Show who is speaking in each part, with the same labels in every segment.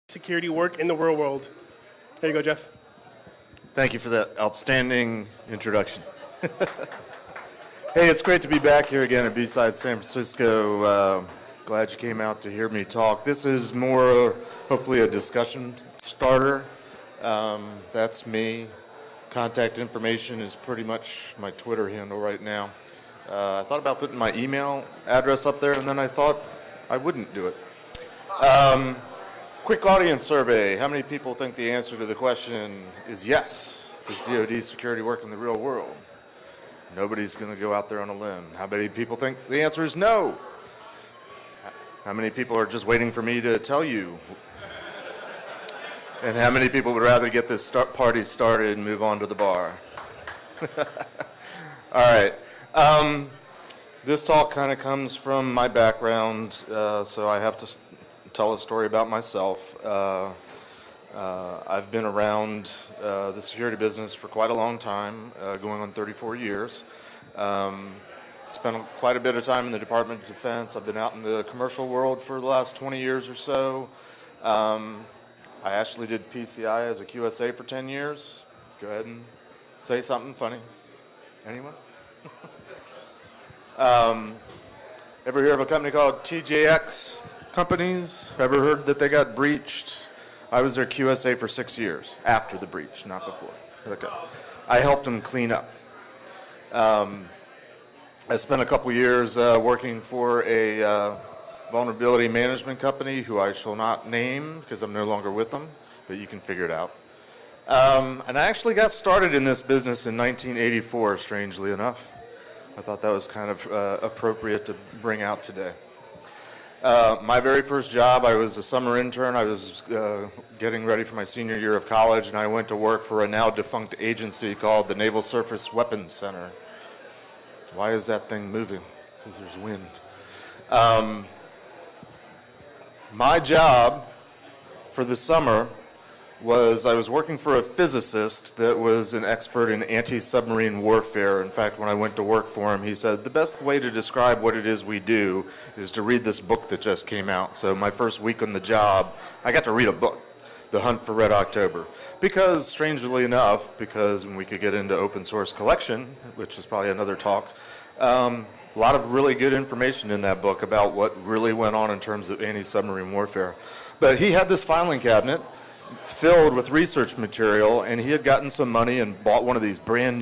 Speaker 1: security work in the real world. There you go, Jeff.
Speaker 2: Thank you for that outstanding introduction. Hey, it's great to be back here again at BSides San Francisco. Glad you came out to hear me talk. This is more, hopefully, a discussion starter. That's me. Contact information is pretty much my Twitter handle right now. I thought about putting my email address up there, and then I thought I wouldn't do it. Quick audience survey. How many people think the answer to the question is yes? Does DoD security work in the real world? Nobody's going to go out there on a limb. How many people think the answer is no? How many people are just waiting for me to tell you? And how many people would rather get this party started and move on to the bar? All right. This talk kind of comes from my background, so I have to tell a story about myself. I've been around the security business for quite a long time, going on 34 years. Spent quite a bit of time in the Department of Defense. I've been out in the commercial world for the last 20 years or so. I actually did PCI as a QSA for 10 years. Go ahead and say something funny. Anyone? Ever hear of a company called TJX Companies? Ever heard that they got breached? I was their QSA for 6 years, after the breach, not before. Okay. I helped them clean up. I spent a couple years working for a vulnerability management company who I shall not name because I'm no longer with them, but you can figure it out. And I actually got started in this business in 1984, strangely enough. I thought that was kind of appropriate to bring out today. My very first job, I was a summer intern. I was getting ready for my senior year of college, and I went to work for a now defunct agency called the Naval Surface Weapons Center. Why is that thing moving? Because there's wind. My job for the summer was I was working for a physicist that was an expert in anti-submarine warfare. In fact, when I went to work for him, he said, the best way to describe what it is we do is to read this book that just came out. So my first week on the job, I got to read a book, The Hunt for Red October. Because, strangely enough, because when we could get into open source collection, which is probably another talk, a lot of really good information in that book about what really went on in terms of anti-submarine warfare. But he had this filing cabinet filled with research material, and he had gotten some money and bought one of these brand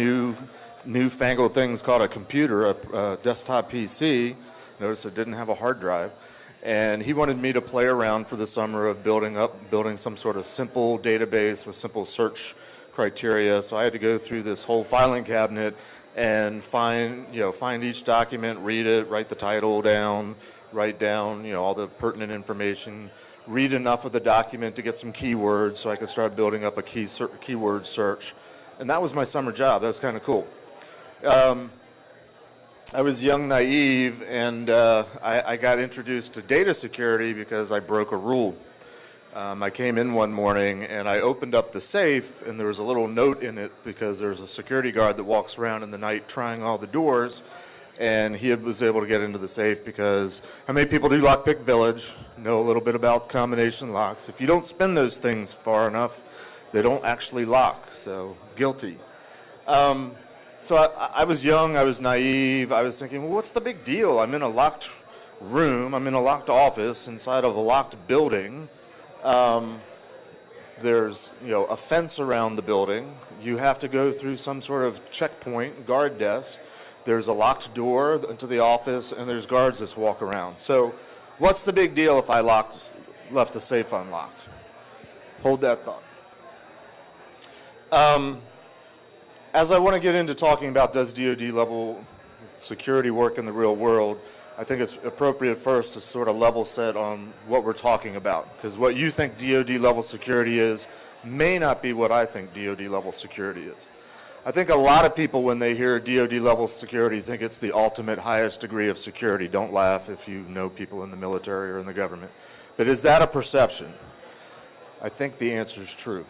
Speaker 2: newfangled things called a computer, a desktop PC. Notice it didn't have a hard drive. And he wanted me to play around for the summer of building some sort of simple database with simple search criteria. So I had to go through this whole filing cabinet and find each document, read it, write the title down, write down, all the pertinent information, read enough of the document to get some keywords so I could start building up a keyword search. And that was my summer job. That was kind of cool. I was young, naive, and I got introduced to data security because I broke a rule. I came in one morning and I opened up the safe, and there was a little note in it because there's a security guard that walks around in the night trying all the doors, and he was able to get into the safe because how many people do Lockpick Village know a little bit about combination locks? If you don't spin those things far enough, they don't actually lock, so guilty. So I was young, I was naive, I was thinking, well, what's the big deal? I'm in a locked room, I'm in a locked office inside of a locked building. There's a fence around the building. You have to go through some sort of checkpoint, guard desk. There's a locked door into the office, and there's guards that walk around. So what's the big deal if I left the safe unlocked? Hold that thought. As I want to get into talking about does DoD level security work in the real world, I think it's appropriate first to sort of level set on what we're talking about, because what you think DoD level security is may not be what I think DoD level security is. I think a lot of people, when they hear DoD level security, think it's the ultimate highest degree of security. Don't laugh if you know people in the military or in the government. But is that a perception? I think the answer is true.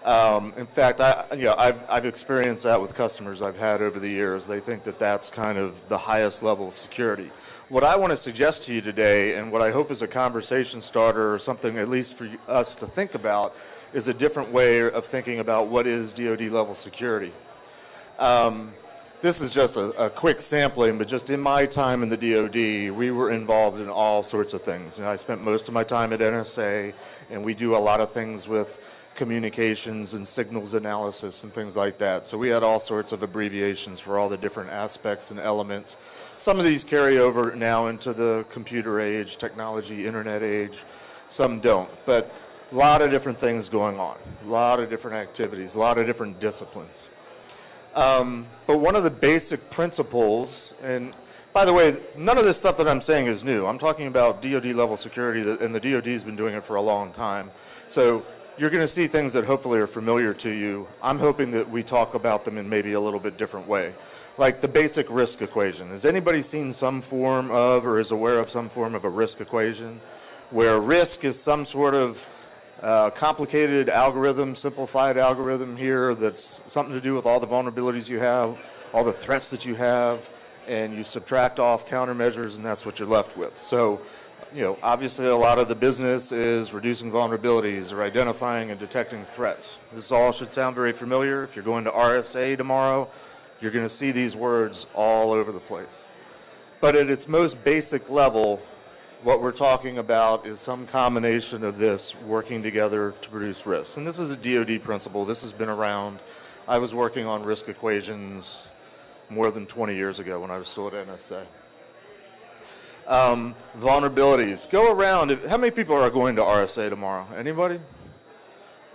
Speaker 2: In fact, I've experienced that with customers I've had over the years. They think that that's kind of the highest level of security. What I want to suggest to you today, and what I hope is a conversation starter or something at least for us to think about, is a different way of thinking about what is DoD level security. This is just a quick sampling, but just in my time in the DoD, we were involved in all sorts of things. I spent most of my time at NSA, and we do a lot of things with communications and signals analysis and things like that. So we had all sorts of abbreviations for all the different aspects and elements. Some of these carry over now into the computer age, technology, internet age. Some don't. But a lot of different things going on, a lot of different activities, a lot of different disciplines. But one of the basic principles, and by the way, none of this stuff that I'm saying is new. I'm talking about DoD level security, and the DoD's been doing it for a long time. So you're going to see things that hopefully are familiar to you. I'm hoping that we talk about them in maybe a little bit different way. Like the basic risk equation. Has anybody seen some form of or is aware of some form of a risk equation where risk is some sort of complicated algorithm, simplified algorithm here that's something to do with all the vulnerabilities you have, all the threats that you have, and you subtract off countermeasures, and that's what you're left with. So, obviously a lot of the business is reducing vulnerabilities or identifying and detecting threats. This all should sound very familiar. If you're going to RSA tomorrow, you're going to see these words all over the place. But at its most basic level, what we're talking about is some combination of this working together to produce risk. And this is a DoD principle. This has been around. I was working on risk equations more than 20 years ago when I was still at NSA. Vulnerabilities. Go around. How many people are going to RSA tomorrow? Anybody?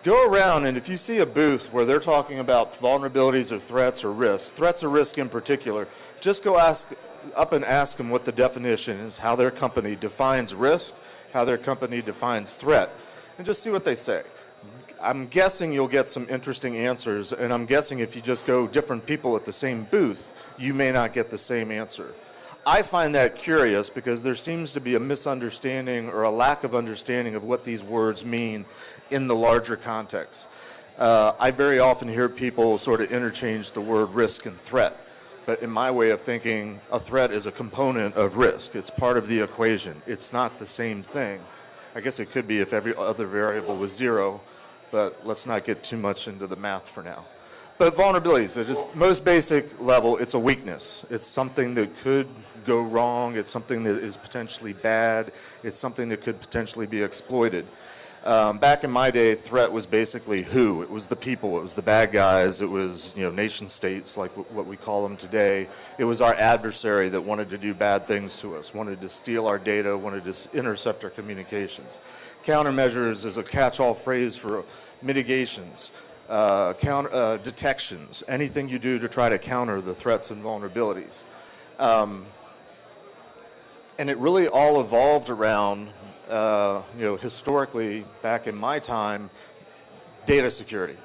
Speaker 2: Go around, and if you see a booth where they're talking about vulnerabilities or threats or risk in particular, just go up and ask them what the definition is, how their company defines risk, how their company defines threat, and just see what they say. I'm guessing you'll get some interesting answers, and I'm guessing if you just go different people at the same booth, you may not get the same answer. I find that curious because there seems to be a misunderstanding or a lack of understanding of what these words mean in the larger context. I very often hear people sort of interchange the word risk and threat. But in my way of thinking, a threat is a component of risk. It's part of the equation. It's not the same thing. I guess it could be if every other variable was zero, but let's not get too much into the math for now. But vulnerabilities, at its most basic level, it's a weakness. It's something that could go wrong. It's something that is potentially bad. It's something that could potentially be exploited. Back in my day, threat was basically who? It was the people. It was the bad guys. It was nation states like what we call them today. It was our adversary that wanted to do bad things to us, wanted to steal our data, wanted to intercept our communications. Countermeasures is a catch-all phrase for mitigations, detections, anything you do to try to counter the threats and vulnerabilities. And it really all evolved around historically, back in my time, data security.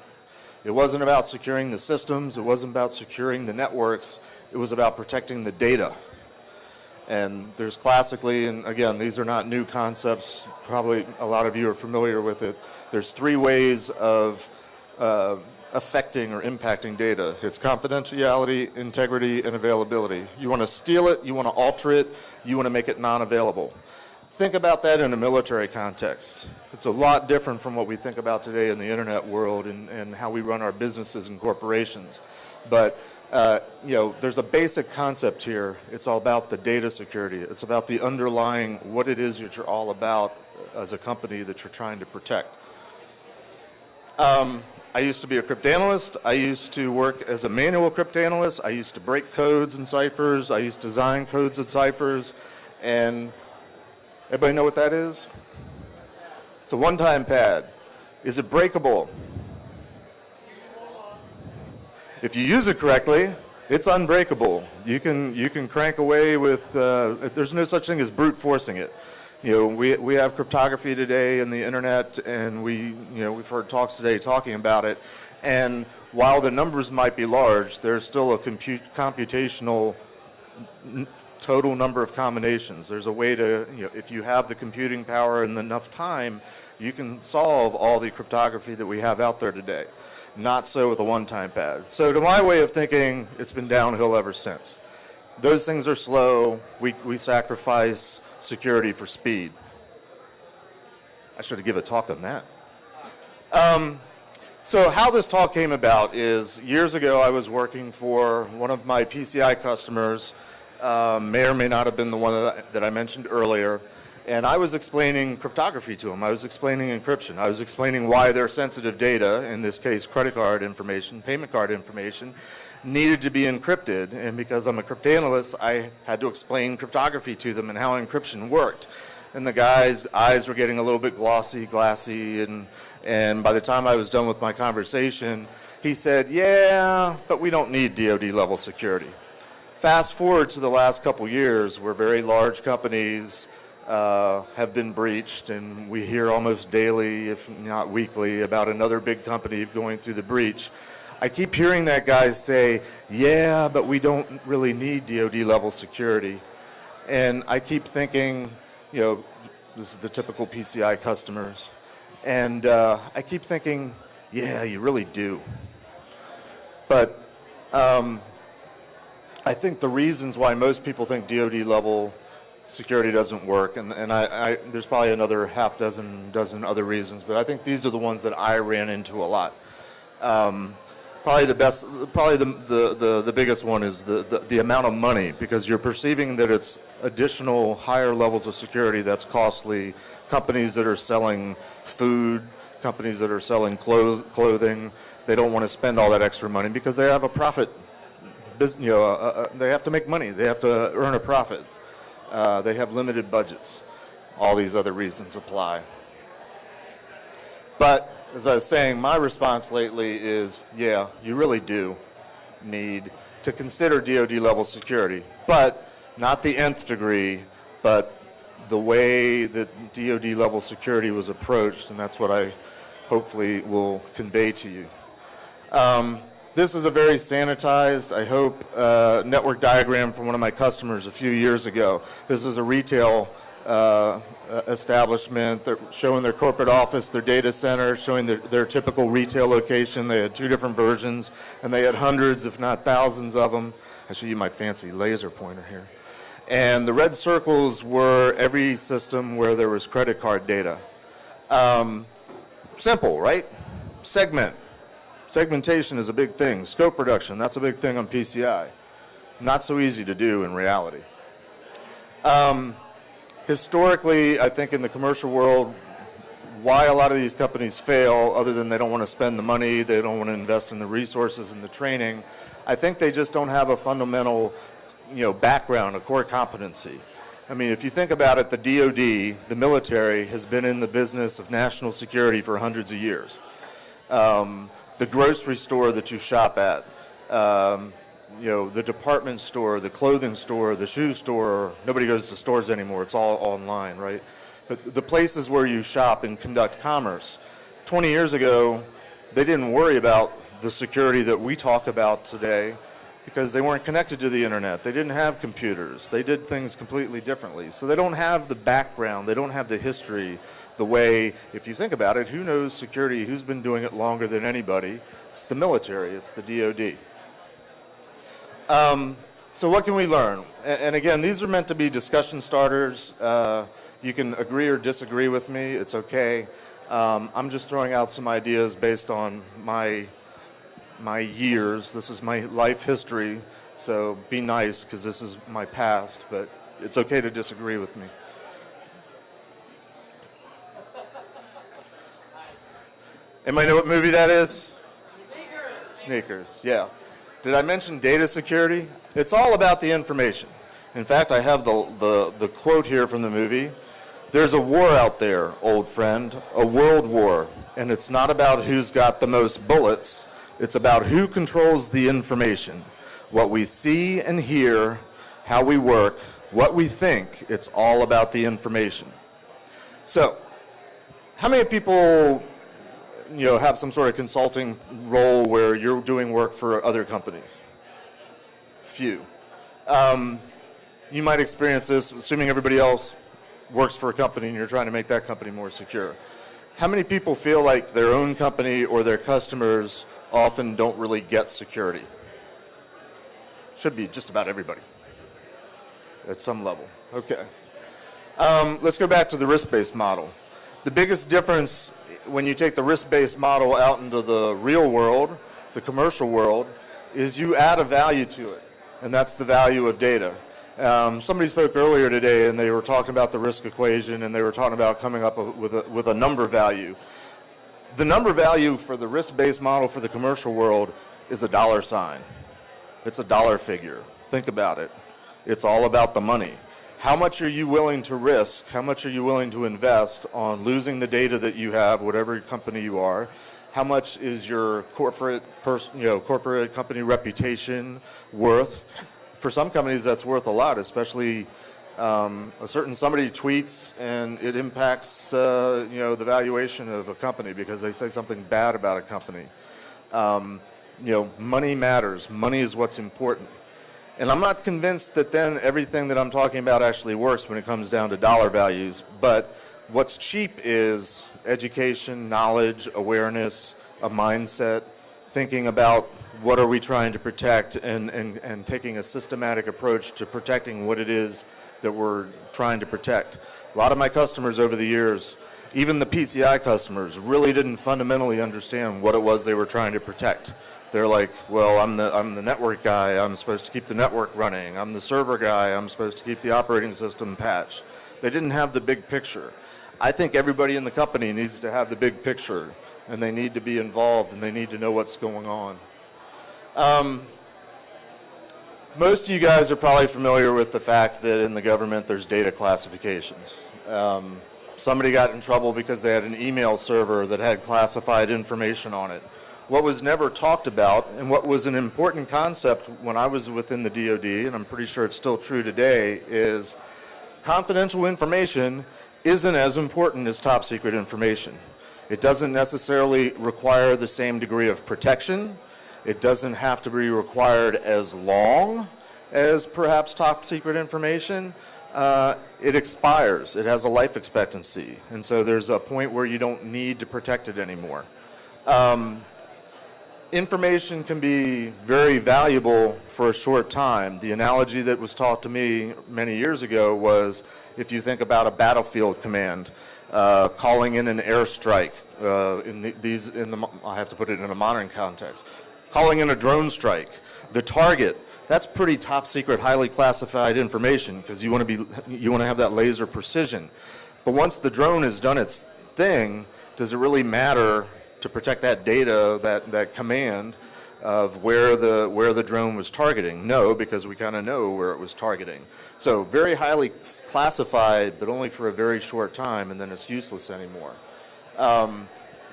Speaker 2: It wasn't about securing the systems. It wasn't about securing the networks. It was about protecting the data. And there's classically, and again, these are not new concepts. Probably a lot of you are familiar with it. There's three ways of affecting or impacting data. It's confidentiality, integrity, and availability. You want to steal it, you want to alter it, you want to make it non-available. Think about that in a military context. It's a lot different from what we think about today in the internet world and how we run our businesses and corporations. But there's a basic concept here. It's all about the data security. It's about the underlying what it is that you're all about as a company that you're trying to protect. I used to be a cryptanalyst. I used to work as a manual cryptanalyst. I used to break codes in ciphers. I used to design codes in ciphers. And everybody know what that is? It's a one-time pad. Is it breakable? If you use it correctly, it's unbreakable. You can crank away with, there's no such thing as brute forcing it. We have cryptography today in the internet, and we've heard talks today talking about it. And while the numbers might be large, there's still a computational total number of combinations. There's a way to, if you have the computing power and enough time, you can solve all the cryptography that we have out there today. Not so with a one-time pad. So to my way of thinking, it's been downhill ever since. Those things are slow. We sacrifice security for speed. I should have given a talk on that. So how this talk came about is years ago I was working for one of my PCI customers, may or may not have been the one that I mentioned earlier, and I was explaining cryptography to them. I was explaining encryption. I was explaining why their sensitive data, in this case credit card information, payment card information, needed to be encrypted, and because I'm a cryptanalyst, I had to explain cryptography to them and how encryption worked. And the guy's eyes were getting a little bit glassy, and by the time I was done with my conversation, he said, yeah, but we don't need DoD level security. Fast forward to the last couple years where very large companies have been breached, and we hear almost daily, if not weekly, about another big company going through the breach. I keep hearing that guy say, yeah, but we don't really need DoD level security. And I keep thinking, this is the typical PCI customers. And I keep thinking, yeah, you really do. But I think the reasons why most people think DoD level security doesn't work, and there's probably another half dozen other reasons, but I think these are the ones that I ran into a lot. Probably the biggest one is the amount of money, because you're perceiving that it's additional higher levels of security that's costly. Companies that are selling food, companies that are selling clothing, they don't want to spend all that extra money because they have a profit. They have to make money. They have to earn a profit. They have limited budgets. All these other reasons apply. But as I was saying, my response lately is, yeah, you really do need to consider DoD level security, but not the nth degree, but the way that DoD level security was approached, and that's what I hopefully will convey to you. This is a very sanitized, I hope, network diagram from one of my customers a few years ago. This is a retail establishment. They're showing their corporate office, their data center, showing their typical retail location. They had two different versions, and they had hundreds, if not thousands of them. I show you my fancy laser pointer here. And the red circles were every system where there was credit card data. Simple, right? Segmentation is a big thing. Scope reduction, that's a big thing on PCI. Not so easy to do in reality. Historically, I think in the commercial world, why a lot of these companies fail, other than they don't want to spend the money, they don't want to invest in the resources and the training, I think they just don't have a fundamental background, a core competency. I mean, if you think about it, the DoD, the military, has been in the business of national security for hundreds of years. The grocery store that you shop at, the department store, the clothing store, the shoe store, nobody goes to stores anymore, it's all online, right? But the places where you shop and conduct commerce, 20 years ago, they didn't worry about the security that we talk about today because they weren't connected to the internet. They didn't have computers. They did things completely differently. So they don't have the background. They don't have the history, the way, if you think about it, who knows security? Who's been doing it longer than anybody? It's the military. It's the DoD. So what can we learn? And again, these are meant to be discussion starters. You can agree or disagree with me. It's okay. I'm just throwing out some ideas based on my years. This is my life history, so be nice because this is my past, but it's okay to disagree with me. Anybody know what movie that is? Sneakers, yeah. Did I mention data security? It's all about the information. In fact, I have the quote here from the movie. There's a war out there, old friend, a world war, and it's not about who's got the most bullets. It's about who controls the information, what we see and hear, how we work, what we think. It's all about the information. So, how many people have some sort of consulting role where you're doing work for other companies? Few. You might experience this, assuming everybody else works for a company and you're trying to make that company more secure. How many people feel like their own company or their customers often don't really get security? Should be just about everybody at some level. Okay. Let's go back to the risk-based model. The biggest difference when you take the risk-based model out into the real world, the commercial world, is you add a value to it, and that's the value of data. Somebody spoke earlier today, and they were talking about the risk equation, and they were talking about coming up with a number value. The number value for the risk-based model for the commercial world is a dollar sign. It's a dollar figure. Think about it. It's all about the money. How much are you willing to risk? How much are you willing to invest on losing the data that you have, whatever company you are? How much is your corporate company reputation worth? For some companies, that's worth a lot, especially somebody tweets and it impacts the valuation of a company because they say something bad about a company. Money matters. Money is what's important. And I'm not convinced that then everything that I'm talking about actually works when it comes down to dollar values. But what's cheap is education, knowledge, awareness, a mindset, thinking about what are we trying to protect and taking a systematic approach to protecting what it is that we're trying to protect. A lot of my customers over the years, even the PCI customers, really didn't fundamentally understand what it was they were trying to protect. They're like, well, I'm the network guy, I'm supposed to keep the network running. I'm the server guy, I'm supposed to keep the operating system patched. They didn't have the big picture. I think everybody in the company needs to have the big picture, and they need to be involved, and they need to know what's going on. Most of you guys are probably familiar with the fact that in the government there's data classifications. Somebody got in trouble because they had an email server that had classified information on it. What was never talked about, and what was an important concept when I was within the DoD, and I'm pretty sure it's still true today, is confidential information isn't as important as top secret information. It doesn't necessarily require the same degree of protection. It doesn't have to be required as long as perhaps top secret information. It expires. It has a life expectancy. And so there's a point where you don't need to protect it anymore. Information can be very valuable for a short time. The analogy that was taught to me many years ago was if you think about a battlefield command, calling in an airstrike, I have to put it in a modern context, calling in a drone strike, the target, that's pretty top secret, highly classified information because you want to have that laser precision. But once the drone has done its thing, does it really matter to protect that data, that command of where the drone was targeting? No, because we kind of know where it was targeting. So very highly classified, but only for a very short time, and then it's useless anymore.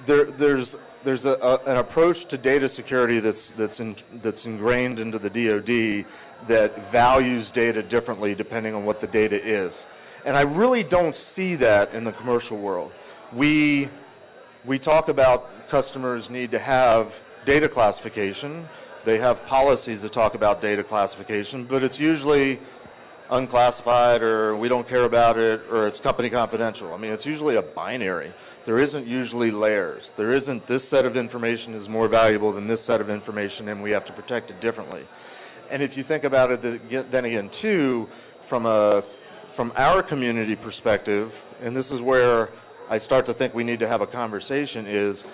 Speaker 2: There's an approach to data security that's ingrained into the DoD that values data differently depending on what the data is. And I really don't see that in the commercial world. We talk about customers need to have data classification. They have policies that talk about data classification, but it's usually unclassified, or we don't care about it, or it's company confidential. I mean, it's usually a binary. There isn't usually layers. There isn't this set of information is more valuable than this set of information, and we have to protect it differently. And if you think about it, then again, too, from our community perspective, and this is where I start to think we need to have a conversation, is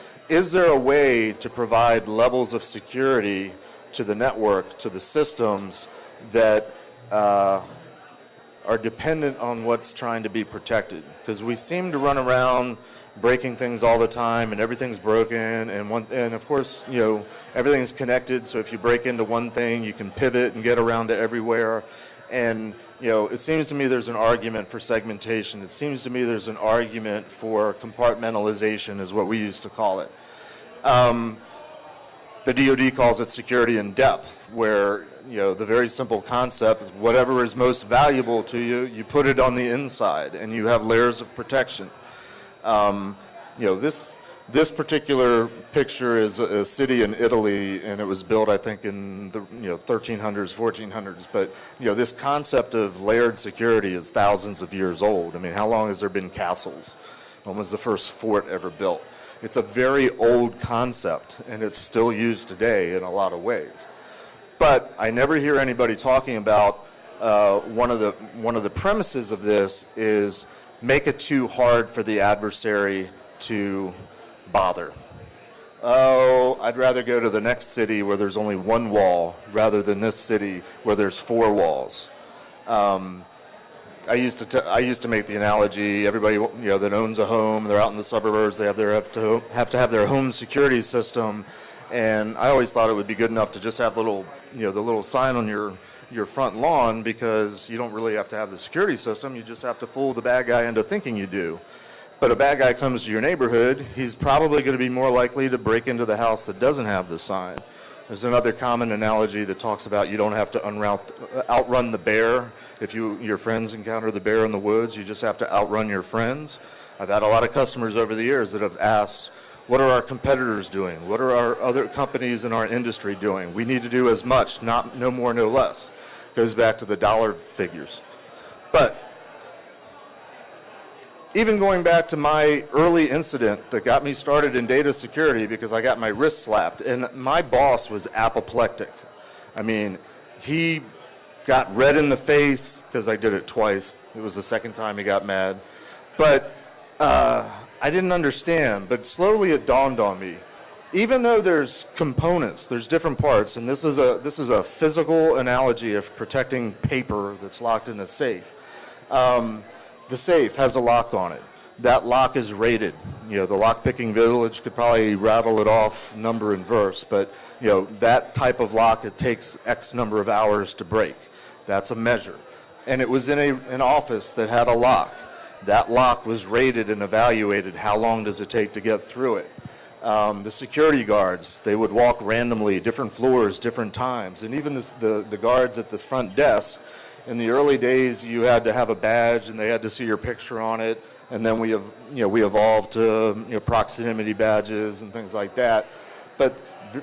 Speaker 2: there a way to provide levels of security to the network, to the systems that are dependent on what's trying to be protected? Because we seem to run around breaking things all the time, and everything's broken, and of course, everything's connected, so if you break into one thing, you can pivot and get around to everywhere. And it seems to me there's an argument for segmentation. It seems to me there's an argument for compartmentalization, is what we used to call it. The DoD calls it security in depth, where the very simple concept is whatever is most valuable to you, you put it on the inside, and you have layers of protection. This particular picture is a city in Italy, and it was built, I think, in the 1300s, 1400s. But this concept of layered security is thousands of years old. I mean, how long has there been castles? When was the first fort ever built? It's a very old concept, and it's still used today in a lot of ways. But I never hear anybody talking about one of the premises of this is make it too hard for the adversary to bother. Oh, I'd rather go to the next city where there's only one wall rather than this city where there's 4 walls. I used to make the analogy, everybody that owns a home, they're out in the suburbs, they have to have their home security system, and I always thought it would be good enough to just have the little sign on your front lawn, because you don't really have to have the security system, you just have to fool the bad guy into thinking you do. But a bad guy comes to your neighborhood, he's probably going to be more likely to break into the house that doesn't have the sign. There's another common analogy that talks about you don't have to outrun the bear. If your friends encounter the bear in the woods, you just have to outrun your friends. I've had a lot of customers over the years that have asked, what are our competitors doing? What are our other companies in our industry doing? We need to do as much, no more, no less. Goes back to the dollar figures. But even going back to my early incident that got me started in data security, because I got my wrist slapped, and my boss was apoplectic. I mean, he got red in the face because I did it twice. It was the second time he got mad. But I didn't understand, but slowly it dawned on me. Even though there's components, there's different parts, and this is a physical analogy of protecting paper that's locked in a safe. The safe has a lock on it. That lock is rated. The lock-picking village could probably rattle it off number and verse, but that type of lock, it takes X number of hours to break. That's a measure. And it was in an office that had a lock. That lock was rated and evaluated. How long does it take to get through it? The security guards, they would walk randomly, different floors, different times. And even the guards at the front desk, in the early days, you had to have a badge, and they had to see your picture on it. And then we evolved to proximity badges and things like that. But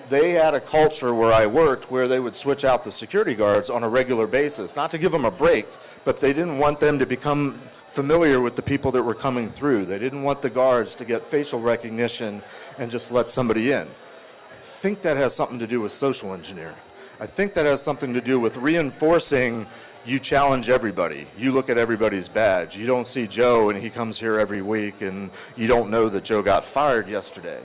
Speaker 2: they had a culture where I worked where they would switch out the security guards on a regular basis, not to give them a break, but they didn't want them to become familiar with the people that were coming through. They didn't want the guards to get facial recognition and just let somebody in. I think that has something to do with social engineering. I think that has something to do with reinforcing you challenge everybody. You look at everybody's badge. You don't see Joe and he comes here every week, and you don't know that Joe got fired yesterday.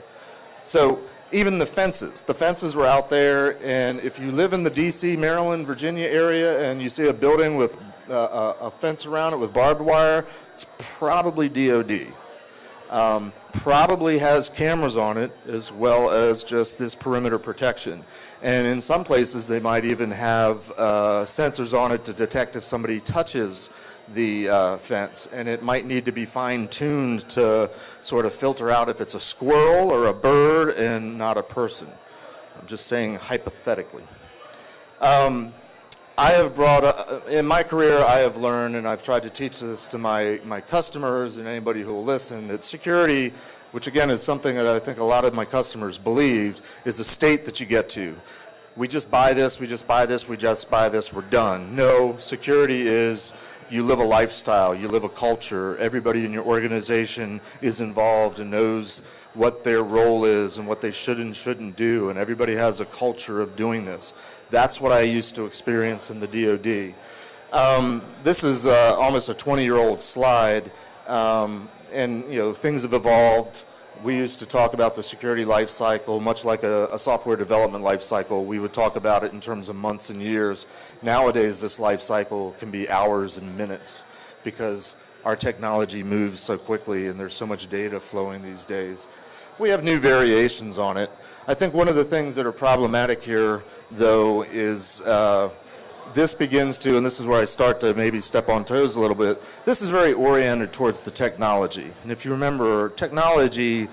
Speaker 2: So even the fences were out there, and if you live in the DC, Maryland, Virginia area and you see a building with a fence around it with barbed wire, it's probably DoD. Probably has cameras on it as well as just this perimeter protection. And in some places they might even have sensors on it to detect if somebody touches the fence, and it might need to be fine-tuned to sort of filter out if it's a squirrel or a bird and not a person. I'm just saying hypothetically. I have in my career, I have learned, and I've tried to teach this to my customers and anybody who will listen, that security, which again is something that I think a lot of my customers believed, is a state that you get to. We just buy this, we just buy this, we just buy this, we're done. No, security is you live a lifestyle, you live a culture. Everybody in your organization is involved and knows what their role is and what they should and shouldn't do, and everybody has a culture of doing this. That's what I used to experience in the DoD. This is almost a 20-year-old slide, and things have evolved. We used to talk about the security life cycle, much like a software development life cycle. We would talk about it in terms of months and years. Nowadays, this life cycle can be hours and minutes because our technology moves so quickly and there's so much data flowing these days. We have new variations on it. I think one of the things that are problematic here, though, is this begins to, and this is where I start to maybe step on toes a little bit, this is very oriented towards the technology. And if you remember, technology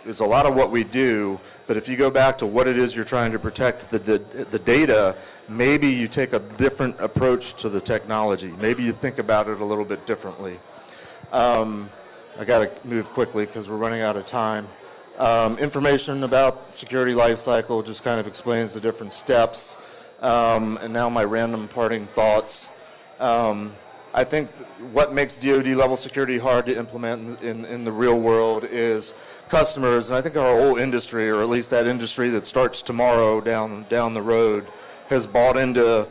Speaker 2: is a lot of what we do, but if you go back to what it is you're trying to protect, the data, maybe you take a different approach to the technology. Maybe you think about it a little bit differently. I got to move quickly because we're running out of time. Information about security lifecycle just kind of explains the different steps. And now my random parting thoughts. I think what makes DoD level security hard to implement in the real world is customers, and I think our whole industry, or at least that industry that starts tomorrow down the road, has bought into,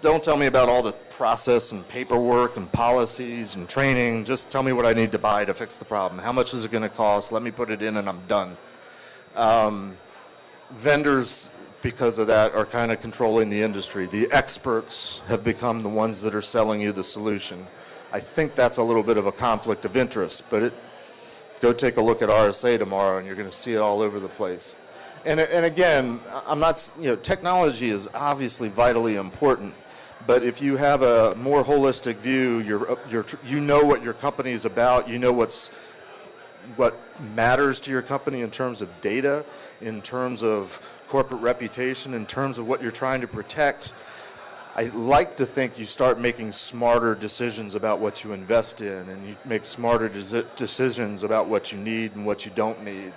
Speaker 2: don't tell me about all the process and paperwork and policies and training, just tell me what I need to buy to fix the problem. How much is it going to cost? Let me put it in and I'm done. Vendors, because of that, are kind of controlling the industry. The experts have become the ones that are selling you the solution. I think that's a little bit of a conflict of interest, but go take a look at RSA tomorrow and you're going to see it all over the place. And again, I'm not, technology is obviously vitally important, but if you have a more holistic view, you know what your company is about, you know what matters to your company in terms of data, in terms of corporate reputation, in terms of what you're trying to protect. I like to think you start making smarter decisions about what you invest in, and you make smarter decisions about what you need and what you don't need.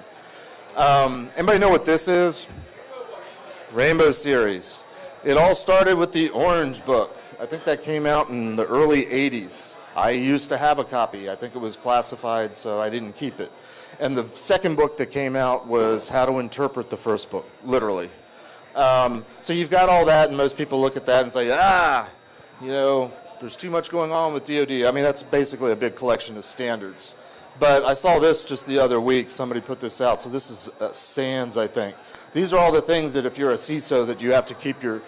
Speaker 2: Anybody know what this is? Rainbow Series. It all started with the Orange Book. I think that came out in the early 80s. I used to have a copy. I think it was classified, so I didn't keep it. And the second book that came out was How to Interpret the First Book, literally. So you've got all that, and most people look at that and say, there's too much going on with DoD. I mean, that's basically a big collection of standards. But I saw this just the other week. Somebody put this out. So this is SANS, I think. These are all the things that if you're a CISO that you have to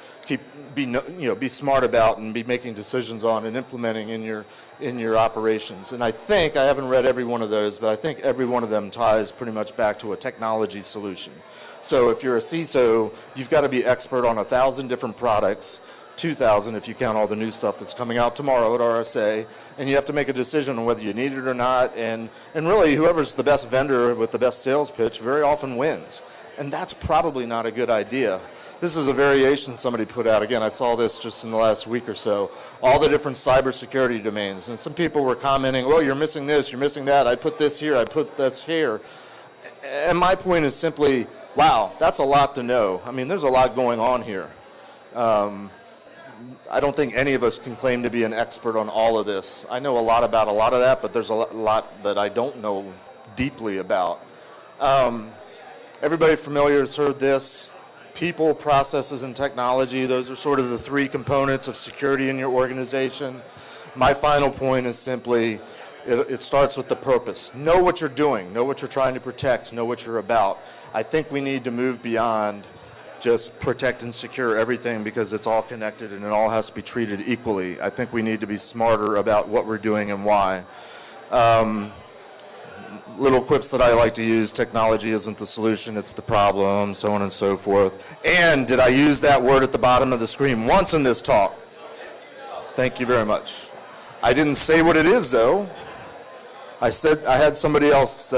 Speaker 2: be smart about and be making decisions on and implementing in your operations. And I haven't read every one of those, but I think every one of them ties pretty much back to a technology solution. So if you're a CISO, you've got to be expert on 1,000 different products, 2,000 if you count all the new stuff that's coming out tomorrow at RSA, and you have to make a decision on whether you need it or not, and really whoever's the best vendor with the best sales pitch very often wins. And that's probably not a good idea. This is a variation somebody put out. Again, I saw this just in the last week or so. All the different cybersecurity domains. And some people were commenting, well, you're missing this, you're missing that. I put this here, I put this here. And my point is simply, wow, that's a lot to know. I mean, there's a lot going on here. I don't think any of us can claim to be an expert on all of this. I know a lot about a lot of that, but there's a lot that I don't know deeply about. Everybody familiar has heard this. People, processes, and technology, those are sort of the three components of security in your organization. My final point is simply, it starts with the purpose. Know what you're doing, know what you're trying to protect, know what you're about. I think we need to move beyond just protect and secure everything because it's all connected and it all has to be treated equally. I think we need to be smarter about what we're doing and why. Little quips that I like to use: technology isn't the solution, it's the problem, so on and so forth. And did I use that word at the bottom of the screen once in this talk? Thank you very much. I didn't say what it is, though. I said I had somebody else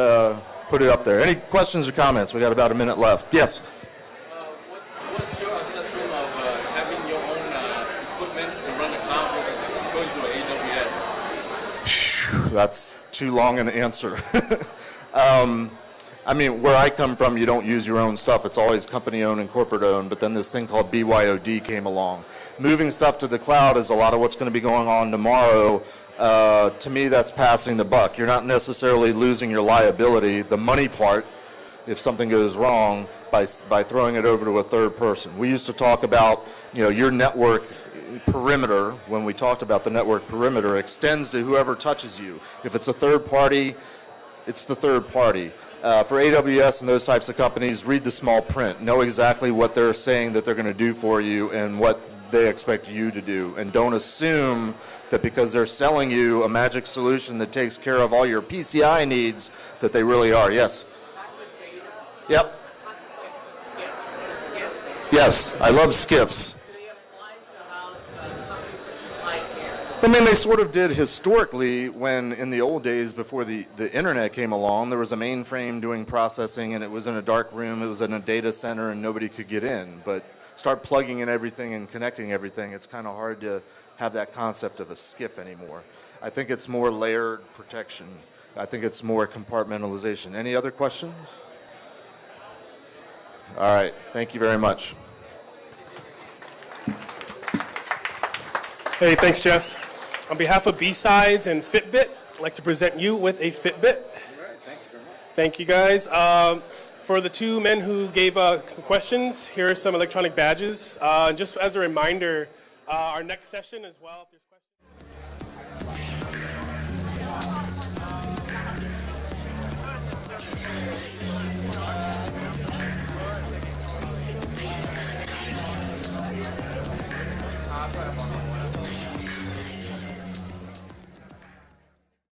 Speaker 2: put it up there. Any questions or comments? We got about a minute left. Yes?
Speaker 3: What's your assessment of having your own equipment to run the cloud versus going to AWS?
Speaker 2: That's too long an answer. I mean, where I come from, you don't use your own stuff. It's always company-owned and corporate-owned, but then this thing called BYOD came along. Moving stuff to the cloud is a lot of what's going to be going on tomorrow. To me, that's passing the buck. You're not necessarily losing your liability, the money part, if something goes wrong, by throwing it over to a third person. We used to talk about, your network perimeter. When we talked about the network perimeter, extends to whoever touches you. If it's a third party, it's the third party. For AWS and those types of companies, read the small print. Know exactly what they're saying that they're going to do for you and what they expect you to do. And don't assume that because they're selling you a magic solution that takes care of all your PCI needs that they really are. Yes? Yep. Yes, I love skiffs. I mean, they sort of did historically when, in the old days before the internet came along, there was a mainframe doing processing and it was in a dark room, it was in a data center and nobody could get in. But start plugging in everything and connecting everything, it's kind of hard to have that concept of a skiff anymore. I think it's more layered protection. I think it's more compartmentalization. Any other questions? All right, thank you very much.
Speaker 1: Hey, thanks, Jeff. On behalf of BSides and Fitbit, I'd like to present you with a Fitbit.
Speaker 3: All right, thank you very much.
Speaker 1: Thank you, guys. For the two men who gave some questions, here are some electronic badges. Just as a reminder, our next session as well, if there's questions.